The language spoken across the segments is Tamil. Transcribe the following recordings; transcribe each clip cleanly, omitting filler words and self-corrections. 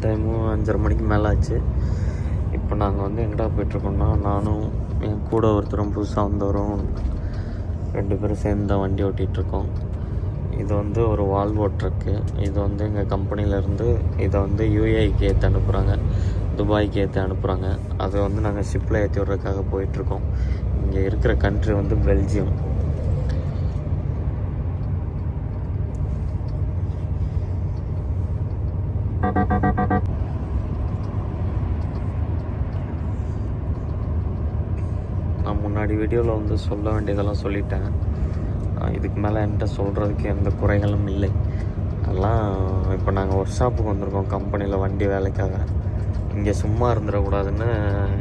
டைமும் 5:30 மணிக்கு மேலே ஆச்சு. இப்போ நாங்கள் வந்து எங்கடா போயிட்டுருக்கோம்னா, நானும் என் கூட ஒருத்தரும் புதுசாக வந்தவரும் 2 பேரும் சேர்ந்து தான் வண்டி ஓட்டிகிட்ருக்கோம். இது வந்து ஒரு வால்வோ ட்ரக்கு. இது வந்து எங்கள் கம்பெனிலேருந்து இதை வந்து யூஏக்கு ஏற்றி அனுப்புகிறாங்க, துபாய்க்கு ஏற்றி அனுப்புகிறாங்க. அதை வந்து நாங்கள் ஷிப்பில் ஏற்றி விட்றதுக்காக போயிட்டுருக்கோம். இங்கே இருக்கிற கண்ட்ரி வந்து பெல்ஜியம். நான் முன்னாடி வீடியோவில் வந்து சொல்ல வேண்டியதெல்லாம் சொல்லிட்டேன். இதுக்கு மேலே என்கிட்ட சொல்கிறதுக்கு எந்த குறைகளும் இல்லை. அதெல்லாம் இப்போ நாங்கள் ஒர்க் ஷாப்புக்கு வந்திருக்கோம் கம்பெனியில் வண்டி வேலைக்காக. இங்கே சும்மா இருந்துடக்கூடாதுன்னு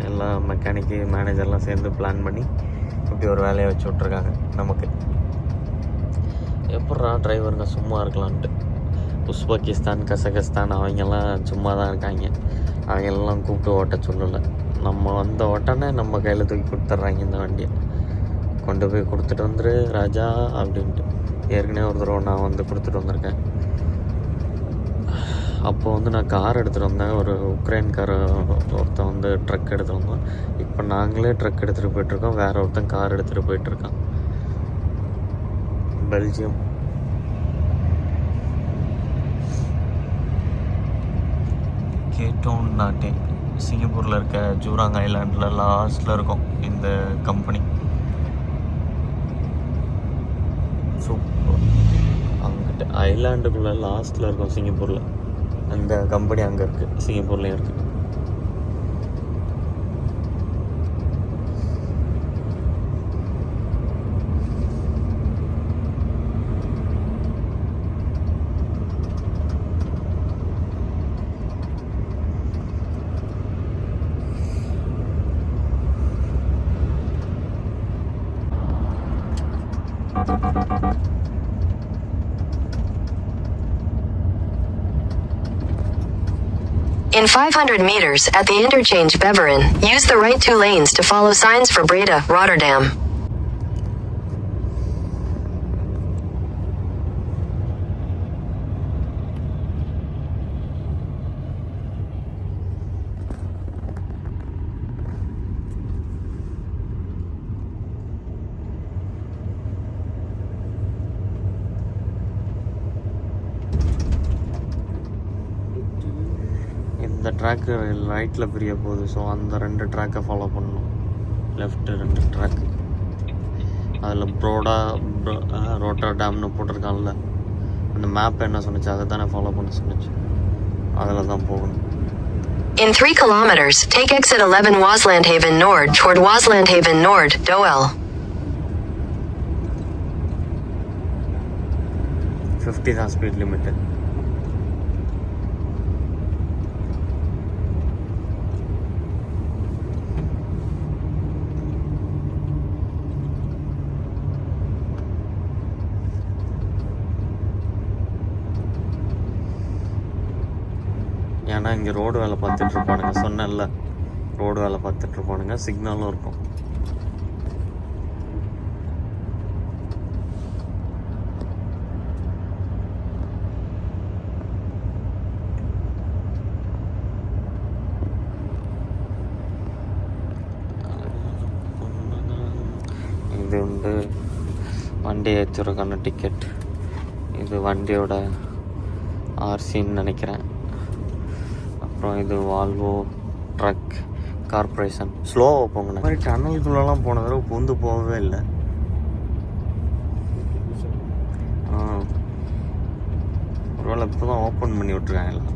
எல்லாம் மெக்கானிக்கு மேனேஜர்லாம் சேர்ந்து பிளான் பண்ணி இப்படி ஒரு வேலையை வச்சு விட்ருக்காங்க நமக்கு. எப்பட்றா டிரைவருங்க சும்மா இருக்கலான்ட்டு. உஸ்பெகிஸ்தான், கசகஸ்தான் அவங்கெல்லாம் சும்மா தான் இருக்காங்க. அவங்களெல்லாம் கூப்பிட்டு ஓட்ட சொல்லலை. நம்ம வந்த ஓட்டனே நம்ம கையில் தூக்கி கொடுத்துட்றாங்க இந்த வண்டியை. கொண்டு போய் கொடுத்துட்டு வந்துரு ராஜா அப்படின்ட்டு. ஏற்கனவே ஒரு தடவை நான் வந்து கொடுத்துட்டு வந்திருக்கேன். அப்போ வந்து நான் கார் எடுத்துகிட்டு வந்தேன். ஒரு உக்ரைன்கார ஒருத்தன் வந்து ட்ரக் எடுத்துகிட்டு வந்தோம். இப்போ நாங்களே ட்ரக் எடுத்துகிட்டு போயிட்டுருக்கோம். வேறு ஒருத்தன் கார் எடுத்துகிட்டு போயிட்டுருக்கான். பெல்ஜியம். கேட்டோன் நாட்டே சிங்கப்பூரில் இருக்க ஜூராங் ஐலாண்டில் லாஸ்ட்டில் இருக்கும் இந்த கம்பெனி. சூப்பர். அங்கிட்ட ஐலாண்டுக்குள்ளே லாஸ்ட்டில் இருக்கும் சிங்கப்பூரில். அந்த கம்பெனி அங்கே இருக்குது, சிங்கப்பூர்லேயும் இருக்குது. In 500 meters, at the interchange Beveren, use the right 2 lanes to follow signs for Breda, Rotterdam. இந்த ட்ராக்கு ரைட்டில் பிரிய போகுது. ஸோ அந்த 2 ட்ராக்கை ஃபாலோ பண்ணணும். Left 2 track. அதில் ரோட்டர்டாம்னு போட்டிருக்கான்ல, அந்த மேப் என்ன சொன்னிச்சு அதை தானே ஃபாலோ பண்ண சொன்னிச்சு. அதில் தான் போகணும். In 3 kilometers, take exit 11 Waslandhaven Nord toward Waslandhaven Nord, Doel. 50 தான் ஸ்பீட் லிமிட்டு. ஏன்னா இங்கே ரோடு வேலை பார்த்துட்ருப்பானுங்க. சொன்னேன்ல, ரோடு வேலை பார்த்துட்ருப்பானுங்க. சிக்னலும் இருக்கும். இது வந்து வண்டி ஏற்றுறதுக்கான டிக்கெட். இது வண்டியோட ஆர்சின்னு நினைக்கிறேன். அப்புறம் இது வால்வோ ட்ரக் கார்பரேஷன். ஸ்லோவாக போங்க. இந்த மாதிரி டனலுக்குள்ளெல்லாம் போன தடவை பூந்து போகவே இல்லை. ஒருவேளை இப்போ தான் ஓப்பன் பண்ணி விட்ருக்காங்க எல்லாம்.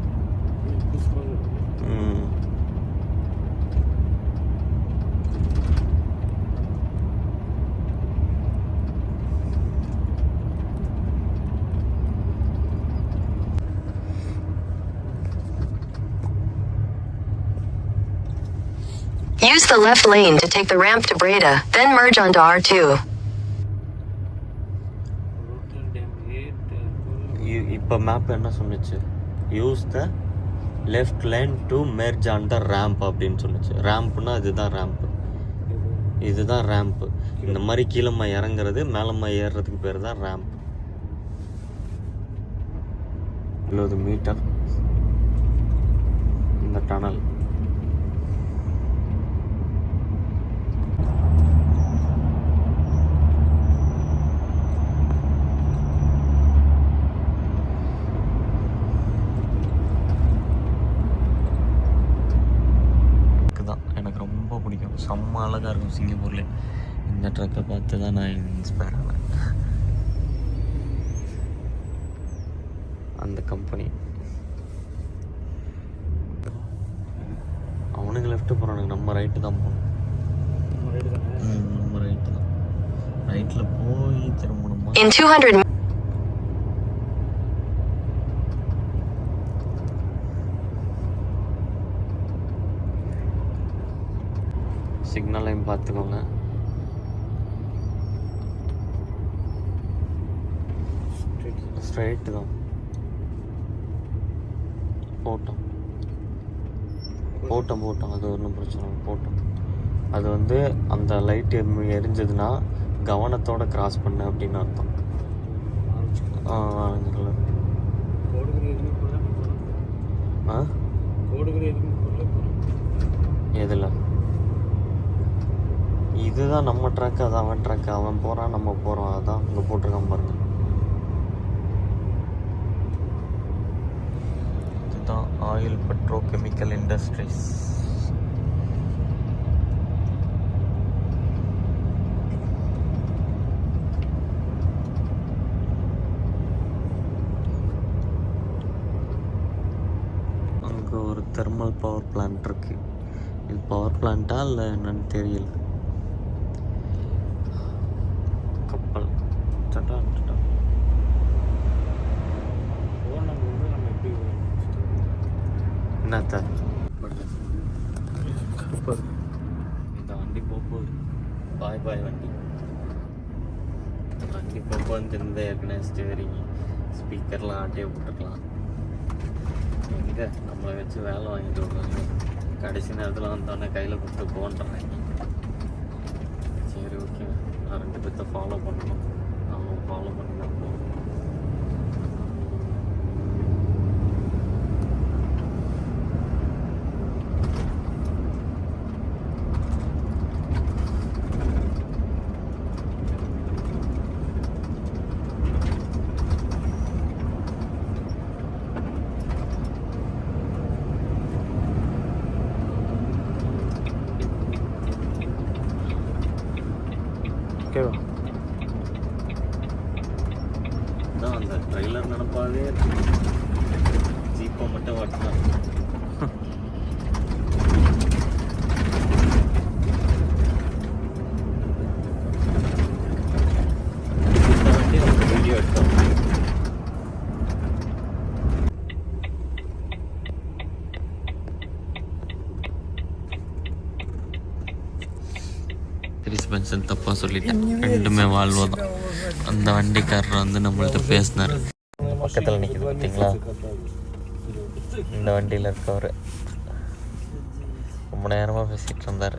Use the left lane to take the ramp to Breda, then merge onto R2. இப்போ மேப் என்ன சொன்னிச்சு? Use the left lane to merge on the ramp அப்படின்னு சொன்னிச்சு. ரேம்ப்னா இதுதான் ரேம்ப். இதுதான் ரேம்ப். இந்த மாதிரி கீழம்மா இறங்குறது, மேலம்மா ஏறுறதுக்கு பேர் தான் ரேம்ப். 20 மீட்டர். அந்த டனல். தான் எனக்கு ரொம்ப பிடிக்கும். செம்ம அழகாக இருக்கும் சிங்கப்பூரில். இந்த ட்ரக்கை பார்த்து தான் நான் இன்ஸ்பயர் ஆனேன். அந்த கம்பெனி அவனுக்கு லெஃப்ட்டு போகிறானுங்க, நம்ம ரைட்டு தான் போகணும். நம்ம ரைட்டு தான். ரைட்டில் போய் திரும்பணுமா? In 200 சிக்னலையும் பார்த்துக்கோங்க. ஸ்ட்ரைட்டு தான் போட்டோம். அது ஒன்றும் பிரச்சனை இல்லை, போட்டோம். அது வந்து அந்த லைட்டு எரிஞ்சதுன்னா கவனத்தோட கிராஸ் பண்ணு அப்படின்னு அர்த்தம். Orange colour. எதில்? இதுதான் நம்ம ட்ராக்கு, அது அவன் ட்ராக்கு. அவன் போகிறான், நம்ம போகிறோம். அதான் இங்கே போட்டிருக்கான் பாருங்க. இதுதான் ஆயில் பெட்ரோகெமிக்கல் இண்டஸ்ட்ரீஸ். அங்கே ஒரு தெர்மல் பவர் பிளான்ட் இருக்கு. இது பவர் பிளான்ட்டா இல்லை என்னன்னு தெரியல. கப்பல் என்னத்த இந்த வண்டி போகுது. பாய் வண்டி போகும்போது தெரிந்த ஏற்கனவே ஸ்டேரிங் ஸ்பீக்கர்லாம் ஆட்டியே விட்டுருக்கலாம். எங்கே நம்மளை வச்சு வேலை வாங்கிட்டு விடுறாங்க. கடைசி நேரத்தில் வந்தோடனே கையில் கொடுத்து போன்றாங்க. சரி ஓகே, நான் 2 பேர்த்த ஃபாலோ பண்ணணும். அவங்க ஃபாலோ பண்ணி தான் போகணும். ஓகேவா? தான் அந்த ட்ரெய்லர் நினப்பாவே ஜீப்பை மட்டும் ஓட்டலாம். வீடியோ எடுத்தோம். சஸ்பென்ஷன் தப்பாக சொல்லிட்டேன். ரெண்டுமே வால்வோ தான். அந்த வண்டிக்காரர் வந்து நம்மள்ட்ட பேசினார். பக்கத்தில் நிற்கிது பார்த்தீங்களா, இந்த வண்டியில் இருக்கவர் ரொம்ப நேரமாக பேசிகிட்டு இருந்தார்.